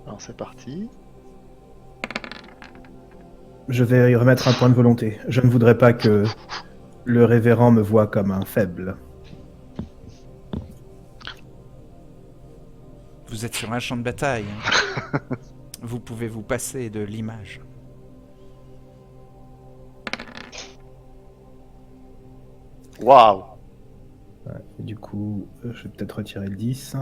Alors c'est parti. Je vais y remettre un point de volonté. Je ne voudrais pas que le révérend me voie comme un faible. Vous êtes sur un champ de bataille. Vous pouvez vous passer de l'image. Waouh. Ouais, et du coup, je vais peut-être retirer le 10.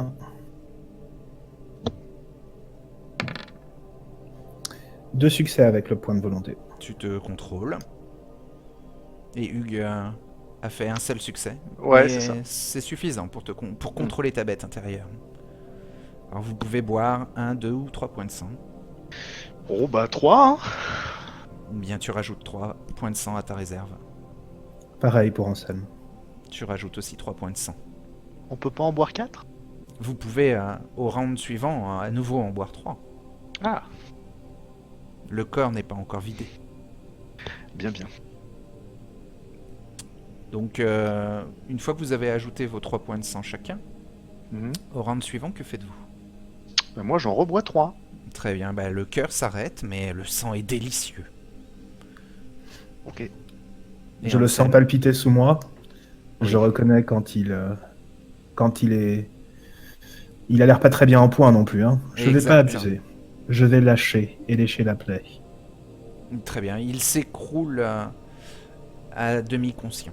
Deux succès avec le point de volonté. Tu te contrôles. Et Hugues a fait un seul succès. Ouais, c'est ça. Mais c'est suffisant pour contrôler ta bête intérieure. Alors vous pouvez boire 1, 2 ou 3 points de sang. Oh bah 3, hein. Bien, tu rajoutes 3 points de sang à ta réserve. Pareil pour Anselme. Tu rajoutes aussi 3 points de sang. On peut pas en boire 4? Vous pouvez, au round suivant, à nouveau en boire 3. Ah, Le corps n'est pas encore vidé. bien bien. Donc, une fois que vous avez ajouté vos 3 points de sang chacun, Mhm. au round suivant, que faites-vous? Bah, moi j'en rebois 3. Très bien, bah, le cœur s'arrête, mais le sang est délicieux. Ok. Et Je le sens Anselme, palpiter sous moi. Oui. Je reconnais quand il est... Il a l'air pas très bien en point non plus. Hein. Je vais pas Exact. abuser. Je vais lâcher et lécher la plaie. Très bien, il s'écroule à demi-conscient.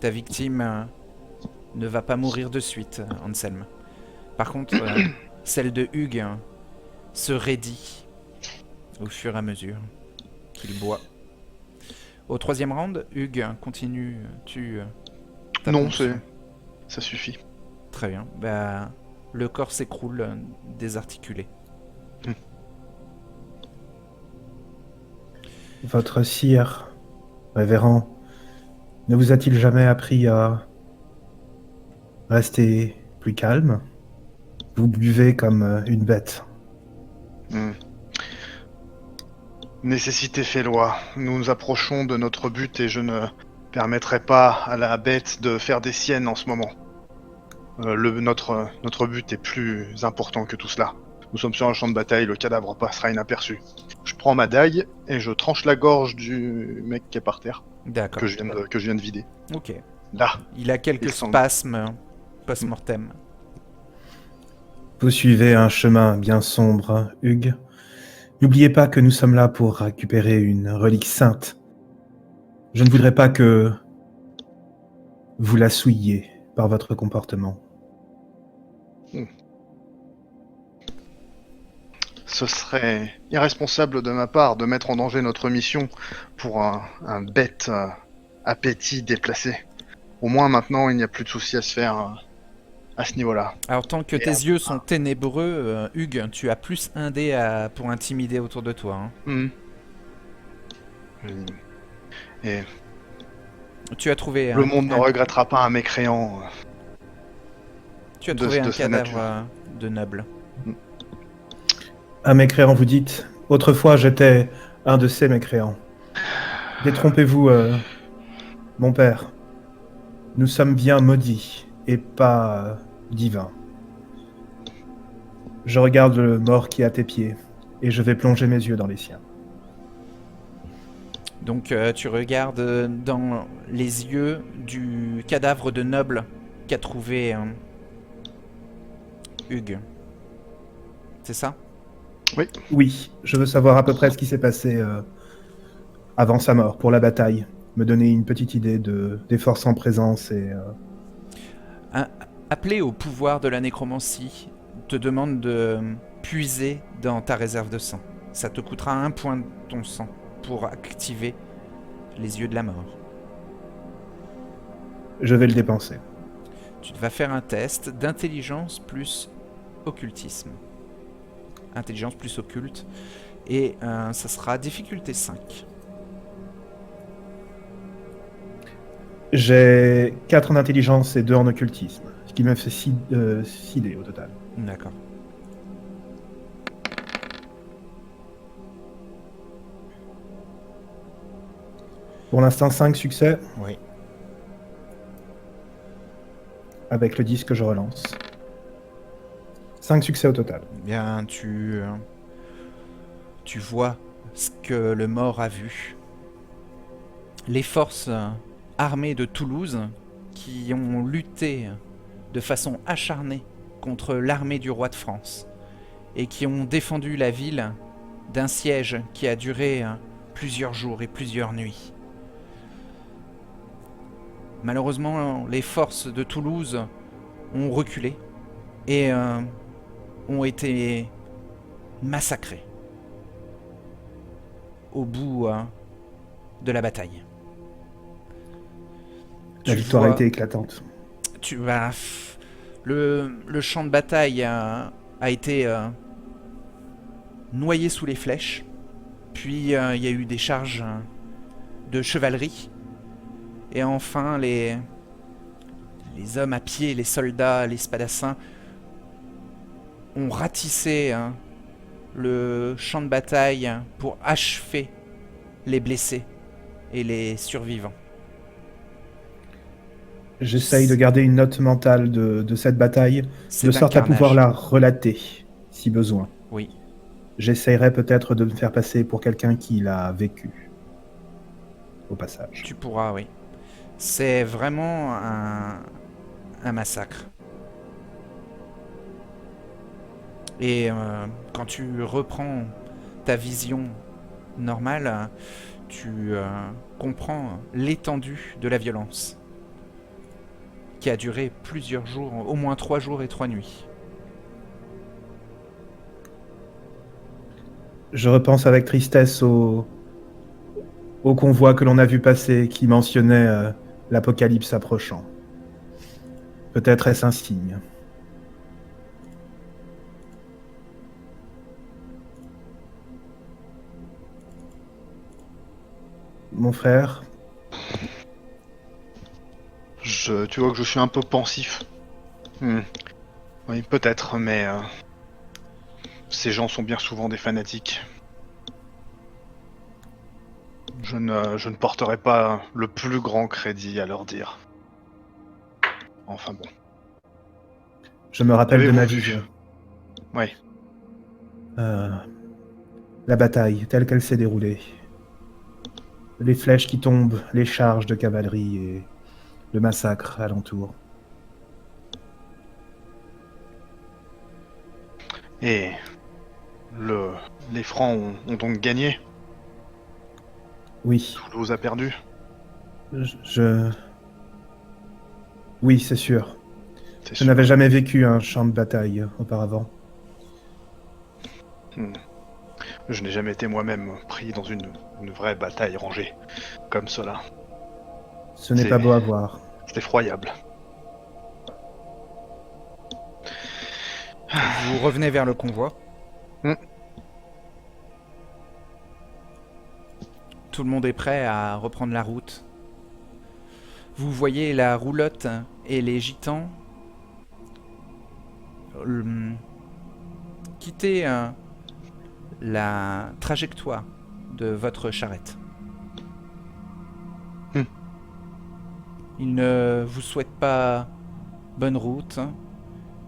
Ta victime ne va pas mourir de suite, Anselme. Par contre, celle de Hugues se raidit au fur et à mesure qu'il boit. Au troisième round, Hugues continue, ta Non, ponction. ça suffit. Très bien. Bah, le corps s'écroule désarticulé. Votre sire, révérend, ne vous a-t-il jamais appris à rester plus calme? Vous buvez comme une bête. Hmm. Nécessité fait loi. Nous nous approchons de notre but et je ne permettrai pas à la bête de faire des siennes en ce moment. Notre but est plus important que tout cela. Nous sommes sur un champ de bataille, le cadavre passera inaperçu. Je prends ma dague et je tranche la gorge du mec qui est par terre, D'accord. que je viens de vider. Ok. Là, Il a quelques il semble. spasmes post-mortem. Vous suivez un chemin bien sombre, Hugues. N'oubliez pas que nous sommes là pour récupérer une relique sainte. Je ne voudrais pas que vous la souilliez par votre comportement. Ce serait irresponsable de ma part de mettre en danger notre mission pour un bête appétit déplacé. Au moins maintenant, il n'y a plus de soucis à se faire à ce niveau-là. Alors, tant que Et, tes yeux sont ténébreux, Hugues, tu as plus un dé pour intimider autour de toi. Hein. hmm. Et Tu as trouvé le monde ne regrettera pas un mécréant tu as trouvé un de sa cadavre nature. de noble. Un mécréant, vous dites. Autrefois, j'étais un de ces mécréants. Détrompez-vous, mon père. Nous sommes bien maudits et pas divins. Je regarde le mort qui est à tes pieds et je vais plonger mes yeux dans les siens. Donc, tu regardes dans les yeux du cadavre de noble qu'a trouvé Hugues. C'est ça? Oui, je veux savoir à peu près ce qui s'est passé avant sa mort, pour la bataille. Me donner une petite idée des forces en présence et... Appelé au pouvoir de la nécromancie te demande de puiser dans ta réserve de sang. Ça te coûtera 1 point de ton sang pour activer les yeux de la mort. je vais le dépenser. Tu vas faire un test d'intelligence plus occultisme. Intelligence plus occulte. Et ça sera difficulté 5. J'ai 4 en intelligence et 2 en occultisme, ce qui me fait 6 dés au total. D'accord. Pour l'instant, 5 succès Oui. avec le 10 que je relance. 5 succès au total. Eh bien, tu vois ce que le mort a vu. Les forces armées de Toulouse qui ont lutté de façon acharnée contre l'armée du roi de France et qui ont défendu la ville d'un siège qui a duré plusieurs jours et plusieurs nuits. Malheureusement, les forces de Toulouse ont reculé et ont été massacrées au bout de la bataille. La victoire a été éclatante. Le champ de bataille a été noyé sous les flèches. Puis il y a eu des charges de chevalerie. Et enfin, les hommes à pied, les soldats, les spadassins ont ratissé le champ de bataille pour achever les blessés et les survivants. J'essaye de garder une note mentale de cette bataille, C'est de un sorte à carnage. pouvoir la relater, si besoin. Oui. J'essayerai peut-être de me faire passer pour quelqu'un qui l'a vécu. Au passage. Tu pourras, oui. C'est vraiment un massacre. Et quand tu reprends ta vision normale, tu comprends l'étendue de la violence qui a duré plusieurs jours, au moins 3 jours et 3 nuits. Je repense avec tristesse au convoi que l'on a vu passer qui mentionnait l'apocalypse approchant. Peut-être est-ce un signe. Mon frère, Tu vois que je suis un peu pensif. Oui, peut-être, mais ces gens sont bien souvent des fanatiques. Je ne porterai pas le plus grand crédit à leur dire. Enfin bon. je me rappelle de Avez-vous ma vu vision. Oui. La bataille, telle qu'elle s'est déroulée. Les flèches qui tombent, les charges de cavalerie et le massacre alentour. Et les Francs ont donc gagné. Oui, Toulouse a perdu. Oui, c'est sûr. C'est Je sûr. n'avais jamais vécu un champ de bataille auparavant. Je n'ai jamais été moi-même pris dans une vraie bataille rangée comme cela. Ce n'est C'est- pas beau à voir. C'est effroyable. Vous revenez vers le convoi. Tout le monde est prêt à reprendre la route. Vous voyez la roulotte et les gitans quitter la trajectoire de votre charrette. Ils ne vous souhaitent pas bonne route.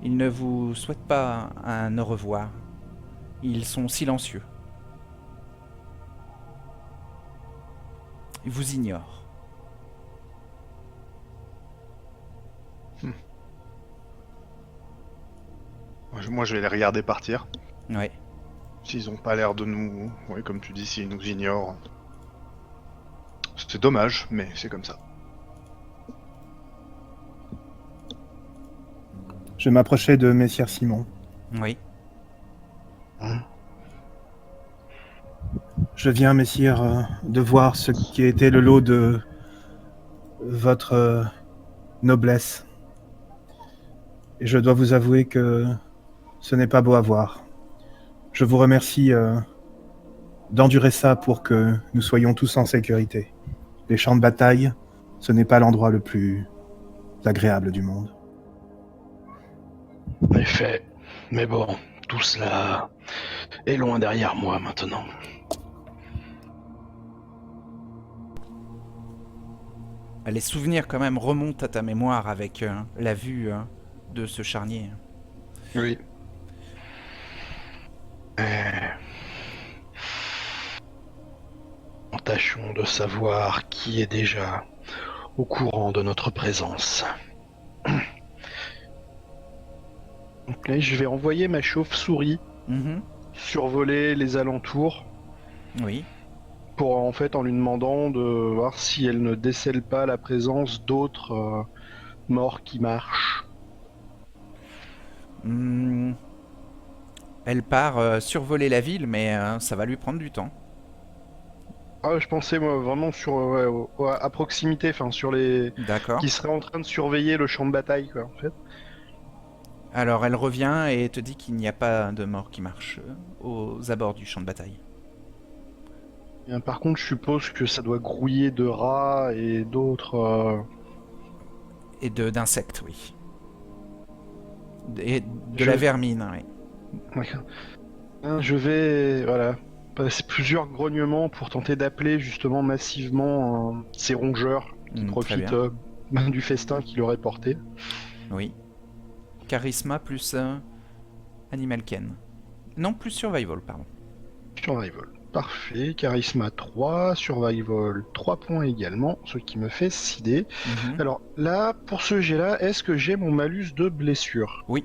Ils ne vous souhaitent pas un au revoir. Ils sont silencieux. Ils vous ignorent. Moi, je vais les regarder partir. Ouais. S'ils ont pas l'air de nous... Oui, comme tu dis, s'ils nous ignorent... C'est dommage, mais c'est comme ça. Je m'approchais de Messire Simon. Oui. Je viens, Messire, de voir ce qui était le lot de votre noblesse. Et je dois vous avouer que ce n'est pas beau à voir. Je vous remercie d'endurer ça pour que nous soyons tous en sécurité. Les champs de bataille, ce n'est pas l'endroit le plus agréable du monde. En effet, mais bon, tout cela est loin derrière moi maintenant. Les souvenirs quand même remontent à ta mémoire avec la vue de ce charnier. Oui. tâchons de savoir qui est déjà au courant de notre présence. Donc là, je vais envoyer ma chauve-souris Mhm. survoler les alentours Oui. pour en fait en lui demandant de voir si elle ne décèle pas la présence d'autres morts qui marchent. Hmm. Elle part survoler la ville, mais ça va lui prendre du temps. Ah, je pensais moi vraiment sur ouais, à proximité, enfin sur les D'accord. qui seraient en train de surveiller le champ de bataille quoi en fait. Alors elle revient et te dit qu'il n'y a pas de mort qui marche aux abords du champ de bataille. Et, par contre, je suppose que ça doit grouiller de rats et d'autres. Et d'insectes, oui. Et de Je... la vermine, oui. D'accord. Je vais voilà passer plusieurs grognements pour tenter d'appeler justement massivement ces rongeurs qui Très profitent bien. du festin qu'il aurait porté. Oui. Charisma plus Animal Ken. Non, plus Survival, pardon. Survival. Parfait. Charisme 3, Survival 3 points également, ce qui me fait 6 dés. Mhm. Alors là, pour ce jet-là, est-ce que j'ai mon malus de blessure? Oui.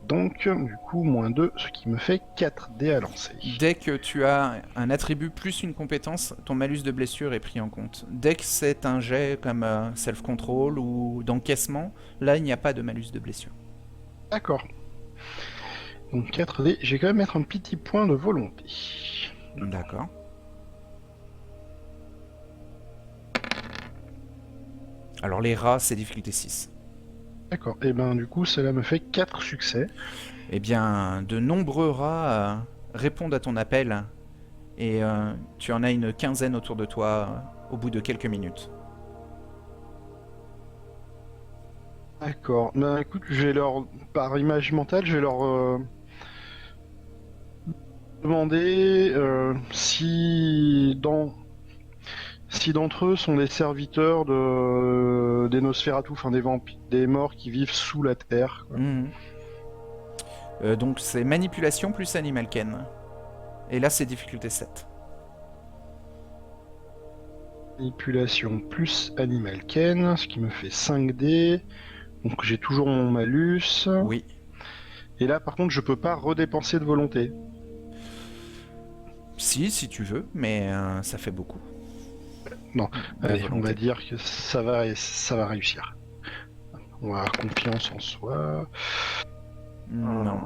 Donc, du coup, moins 2, ce qui me fait 4 dés à lancer. Dès que tu as un attribut plus une compétence, ton malus de blessure est pris en compte. Dès que c'est un jet comme self-control ou d'encaissement, là il n'y a pas de malus de blessure. D'accord. Donc 4 dés, je vais quand même mettre un petit point de volonté. D'accord. Alors les rats, c'est difficulté 6. D'accord. Et ben du coup, cela me fait 4 succès. Eh bien, de nombreux rats répondent à ton appel et tu en as une quinzaine autour de toi au bout de quelques minutes. D'accord. Ben écoute, je vais leur, par image mentale, je vais leur demander si d'entre eux sont des serviteurs des Nosferatu, enfin des morts qui vivent sous la terre, quoi. Mhm. Donc c'est manipulation plus Animal Ken. Et là c'est difficulté 7. Manipulation plus Animal Ken, ce qui me fait 5 dés. Donc j'ai toujours mon malus. Oui. Et là, par contre, je peux pas redépenser de volonté. Si tu veux, mais ça fait beaucoup. Non, De allez, on va volonté. dire que ça va réussir. On va avoir confiance en soi. Non.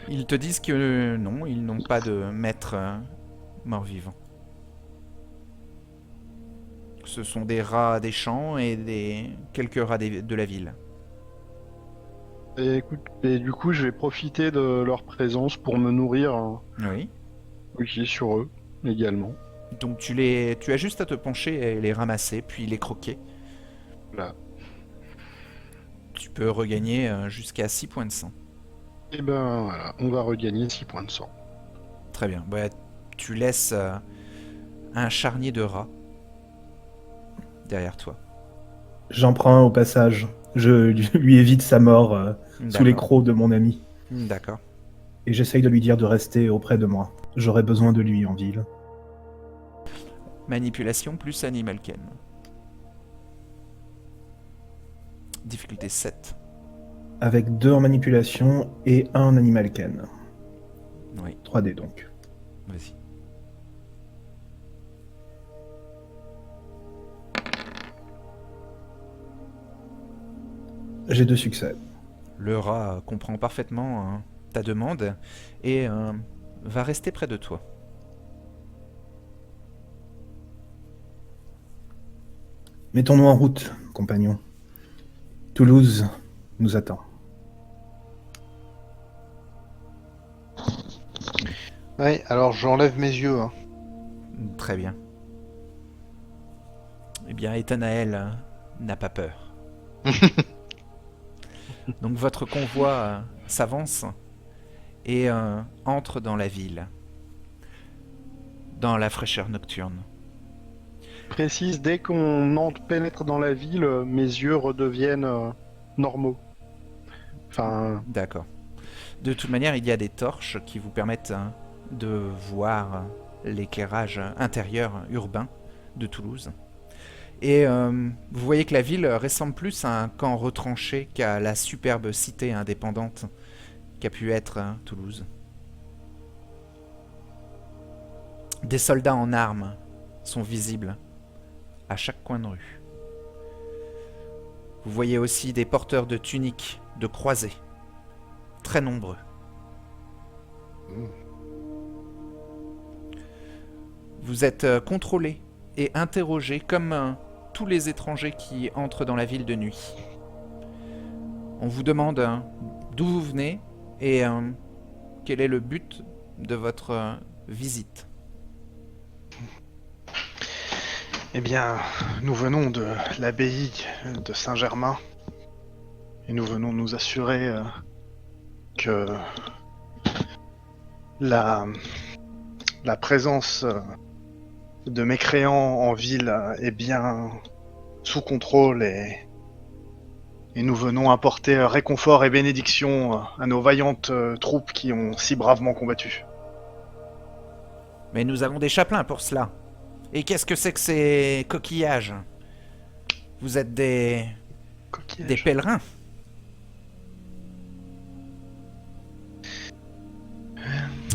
Ils te disent que non, ils n'ont pas de maître mort-vivant. Ce sont des rats des champs et quelques rats de la ville. Et écoute, et du coup, je vais profiter de leur présence pour me nourrir Oui. oui, sur eux également. Donc tu as juste à te pencher et les ramasser, puis les croquer. Là. Tu peux regagner jusqu'à 6 points de sang. Et ben voilà, on va regagner 6 points de sang. Très bien. Bah, tu laisses un charnier de rats derrière toi. J'en prends un au passage. Je lui évite sa mort sous les crocs de mon ami. D'accord. Et j'essaye de lui dire de rester auprès de moi. J'aurai besoin de lui en ville. Manipulation plus Animal Ken. Difficulté 7. Avec 2 en manipulation et 1 en animal ken. Oui, 3D donc. vas-y. J'ai 2 succès. Le rat comprend parfaitement ta demande et va rester près de toi. Mettons-nous en route, compagnon. Toulouse nous attend. Ouais, alors j'enlève mes yeux, hein. Très bien. Eh bien, Ethanaël n'a pas peur. Donc votre convoi s'avance et entre dans la ville, dans la fraîcheur nocturne. Précise, dès qu'on pénètre dans la ville, mes yeux redeviennent normaux. Enfin, D'accord. De toute manière, il y a des torches qui vous permettent de voir l'éclairage intérieur urbain de Toulouse. Et vous voyez que la ville ressemble plus à un camp retranché qu'à la superbe cité indépendante qu'a pu être Toulouse. Des soldats en armes sont visibles à chaque coin de rue. Vous voyez aussi des porteurs de tuniques, de croisés, très nombreux. Vous êtes contrôlés et interrogés comme tous les étrangers qui entrent dans la ville de nuit. On vous demande d'où vous venez et quel est le but de votre visite. Eh bien, nous venons de l'abbaye de Saint-Germain et nous venons nous assurer que la présence de mécréants en ville est bien sous contrôle et nous venons apporter réconfort et bénédiction à nos vaillantes troupes qui ont si bravement combattu. Mais nous avons des chapelains pour cela. Et qu'est-ce que c'est que ces coquillages? Vous êtes des pèlerins?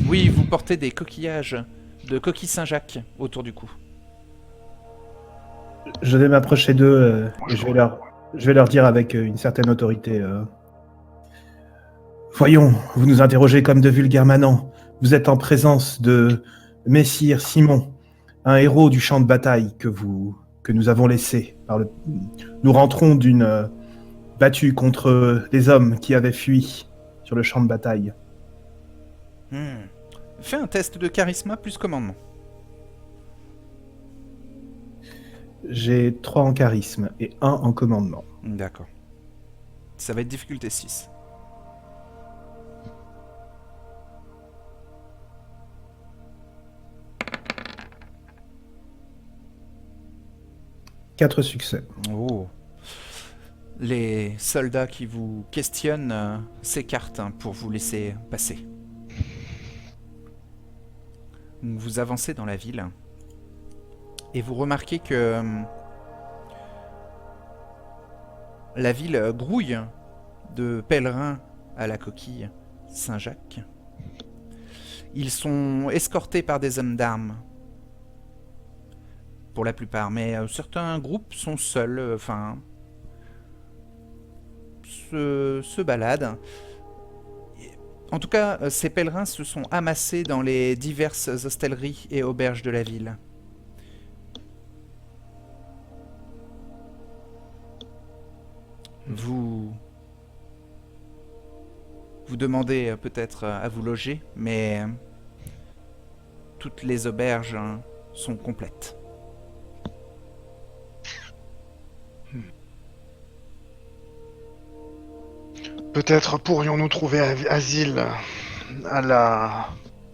Oui, vous portez des coquillages de coquille Saint-Jacques autour du cou. Je vais m'approcher d'eux et je vais leur dire avec une certaine autorité. Voyons, vous nous interrogez comme de vulgaires manants. Vous êtes en présence de Messire Simon, un héros du champ de bataille que nous avons laissé. Nous rentrons d'une battue contre des hommes qui avaient fui sur le champ de bataille. Fais un test de charisme plus commandement. J'ai 3 en charisme et 1 en commandement. D'accord. Ça va être difficulté 6. Quatre succès. Oh. Les soldats qui vous questionnent s'écartent pour vous laisser passer. Vous avancez dans la ville et vous remarquez que la ville grouille de pèlerins à la coquille Saint-Jacques. Ils sont escortés par des hommes d'armes, pour la plupart, mais certains groupes sont seuls, se baladent. En tout cas, ces pèlerins se sont amassés dans les diverses hostelleries et auberges de la ville. Vous demandez peut-être à vous loger, mais toutes les auberges sont complètes. Peut-être pourrions-nous trouver asile à la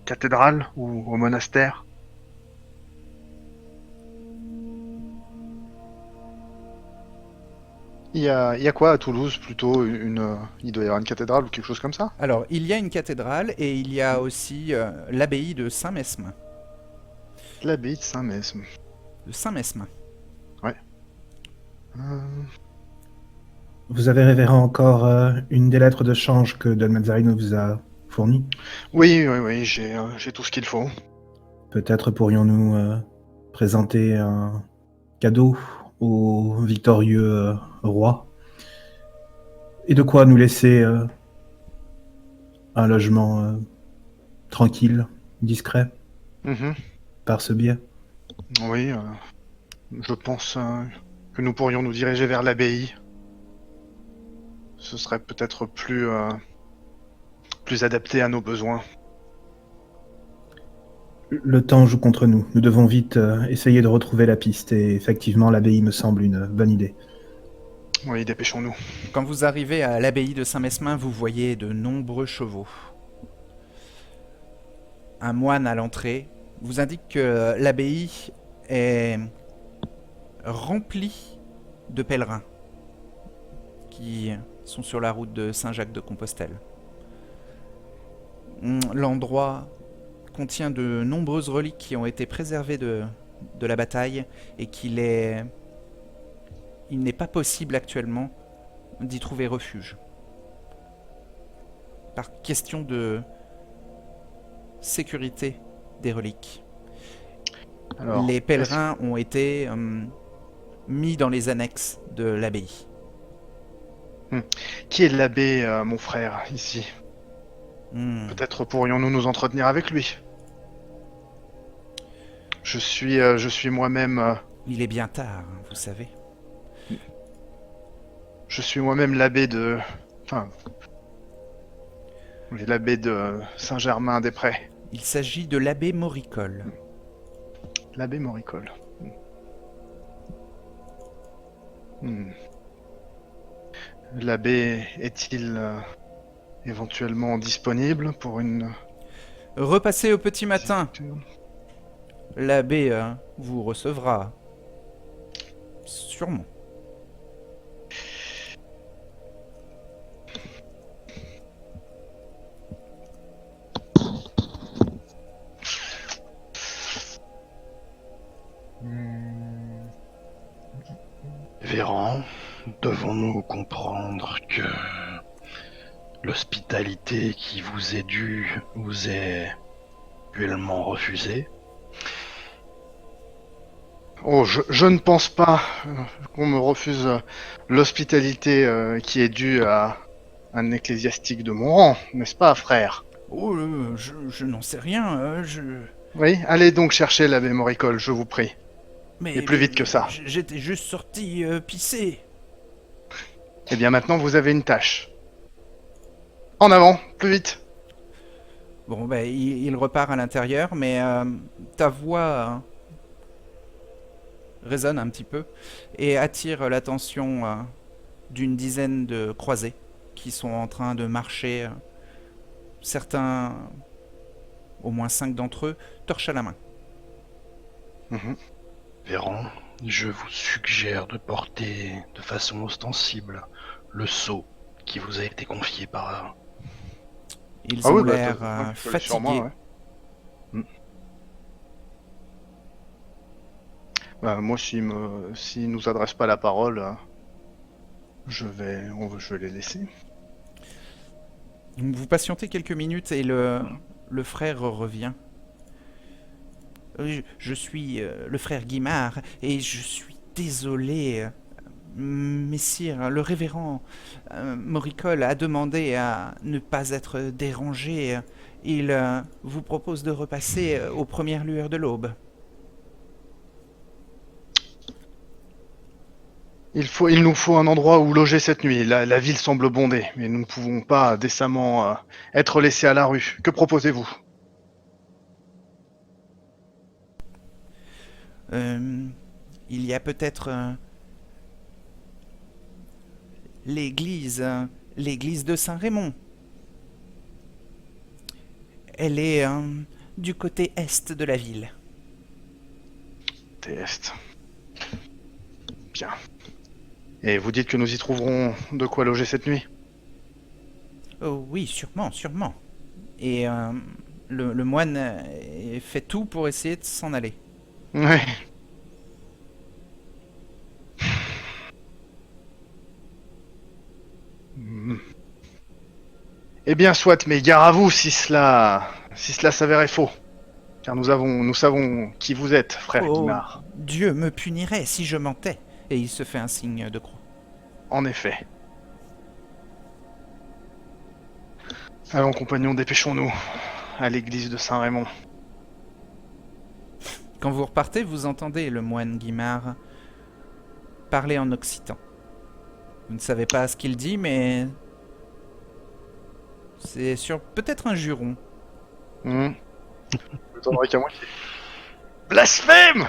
cathédrale ou au monastère. Il y a quoi à Toulouse plutôt il doit y avoir une cathédrale ou quelque chose comme ça? Alors, il y a une cathédrale et il y a aussi l'abbaye de Saint-Mesme. L'abbaye de Saint-Mesme. De Saint-Mesme. Ouais. Vous avez révéré encore une des lettres de change que Don Mazzarino vous a fournies? Oui, j'ai tout ce qu'il faut. Peut-être pourrions-nous présenter un cadeau au victorieux roi et de quoi nous laisser un logement tranquille, discret, par ce biais. Oui, je pense que nous pourrions nous diriger vers l'abbaye. Ce serait peut-être plus adapté à nos besoins. Le temps joue contre nous. Nous devons vite essayer de retrouver la piste et effectivement l'abbaye me semble une bonne idée. Oui, dépêchons-nous. Quand vous arrivez à l'abbaye de Saint-Mesmin, vous voyez de nombreux chevaux. Un moine à l'entrée vous indique que l'abbaye est remplie de pèlerins qui sont sur la route de Saint-Jacques-de-Compostelle. L'endroit contient de nombreuses reliques qui ont été préservées de la bataille et il n'est pas possible actuellement d'y trouver refuge. Par question de sécurité des reliques. Alors, Les pèlerins ont été mis dans les annexes de l'abbaye. qui est l'abbé, mon frère, ici? Peut-être pourrions-nous nous entretenir avec lui. Je suis moi-même... Il est bien tard, vous savez. Je suis moi-même l'abbé de... Enfin... oui, l'abbé de Saint-Germain-des-Prés. Il s'agit de l'abbé Moricole. L'abbé Moricole. L'abbé est-il éventuellement disponible pour une... Repassez au petit matin. L'abbé vous recevra. Sûrement. Véran, devons-nous comprendre que l'hospitalité qui vous est due vous est cruellement refusée? Oh, je ne pense pas qu'on me refuse l'hospitalité qui est due à un ecclésiastique de mon rang, n'est-ce pas, frère? Oh, je n'en sais rien, Oui, allez donc chercher l'abbé Moricole, je vous prie. Et plus vite que ça. J'étais juste sorti pisser. Eh bien maintenant, vous avez une tâche. En avant, plus vite. Bon, ben, il repart à l'intérieur, mais ta voix résonne un petit peu et attire l'attention d'une dizaine de croisés qui sont en train de marcher. Certains, au moins 5 d'entre eux, torches à la main. Véran, je vous suggère de porter de façon ostensible le sceau qui vous a été confié par... Ils ont l'air fatigués. Sur moi, ouais. Moi, s'ils nous adressent pas la parole, je vais les laisser. Vous patientez quelques minutes et le frère revient. Je suis le frère Guimard et je suis désolé, messire, le révérend Moricole a demandé à ne pas être dérangé. Il vous propose de repasser aux premières lueurs de l'aube. Il nous faut un endroit où loger cette nuit. La ville semble bondée, mais nous ne pouvons pas décemment être laissés à la rue. Que proposez-vous? Il y a peut-être l'église de Saint-Raymond. Elle est du côté est de la ville. Est. Bien. Et vous dites que nous y trouverons de quoi loger cette nuit? Oh oui, sûrement. Et le moine fait tout pour essayer de s'en aller. Ouais. Eh bien, soit, mais gare à vous si cela s'avérait faux. Car nous savons qui vous êtes, frère Guimard. Dieu me punirait si je mentais. Et il se fait un signe de croix. En effet. Allons, compagnons, dépêchons-nous. À l'église de Saint-Raymond. Quand vous repartez, vous entendez le moine Guimard parler en occitan. Vous ne savez pas ce qu'il dit, mais c'est sur peut-être un juron. Je m'attendrai qu'à moitié. Blasphème!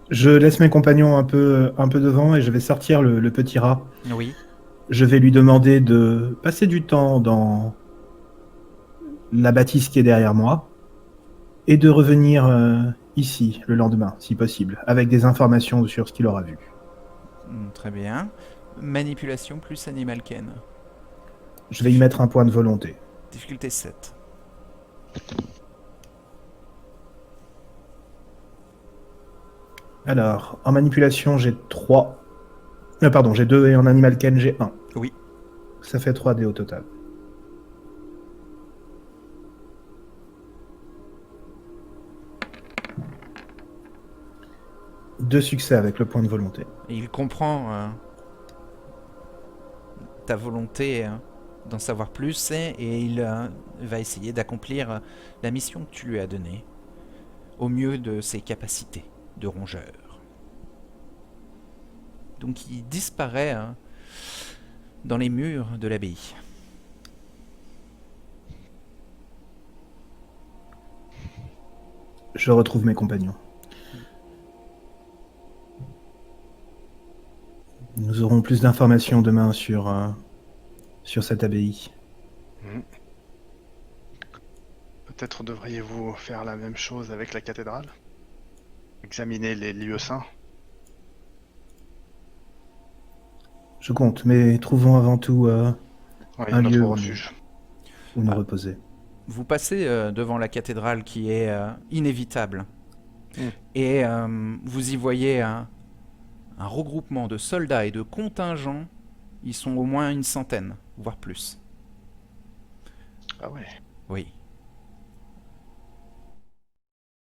Je laisse mes compagnons un peu devant et je vais sortir le petit rat. Oui. Je vais lui demander de passer du temps dans la bâtisse qui est derrière moi et de revenir ici le lendemain, si possible, avec des informations sur ce qu'il aura vu. Très bien. Manipulation plus animal ken. Je vais y mettre un point de volonté. Difficulté 7. Alors, en manipulation, j'ai 3. Pardon, j'ai 2 et en animal ken, j'ai 1. Oui. Ça fait 3 dés au total. Deux succès avec le point de volonté. Et il comprend ta volonté d'en savoir plus et il va essayer d'accomplir la mission que tu lui as donnée au mieux de ses capacités de rongeur. Donc il disparaît dans les murs de l'abbaye. Je retrouve mes compagnons. Nous aurons plus d'informations demain sur cette abbaye. Peut-être devriez-vous faire la même chose avec la cathédrale? Examiner les lieux saints? Je compte, mais trouvons avant tout Oui, un notre lieu refuge. où nous reposer. Vous passez devant la cathédrale qui est inévitable. Et vous y voyez un regroupement de soldats et de contingents. Ils sont au moins une centaine, voire plus. Ah ouais. Oui.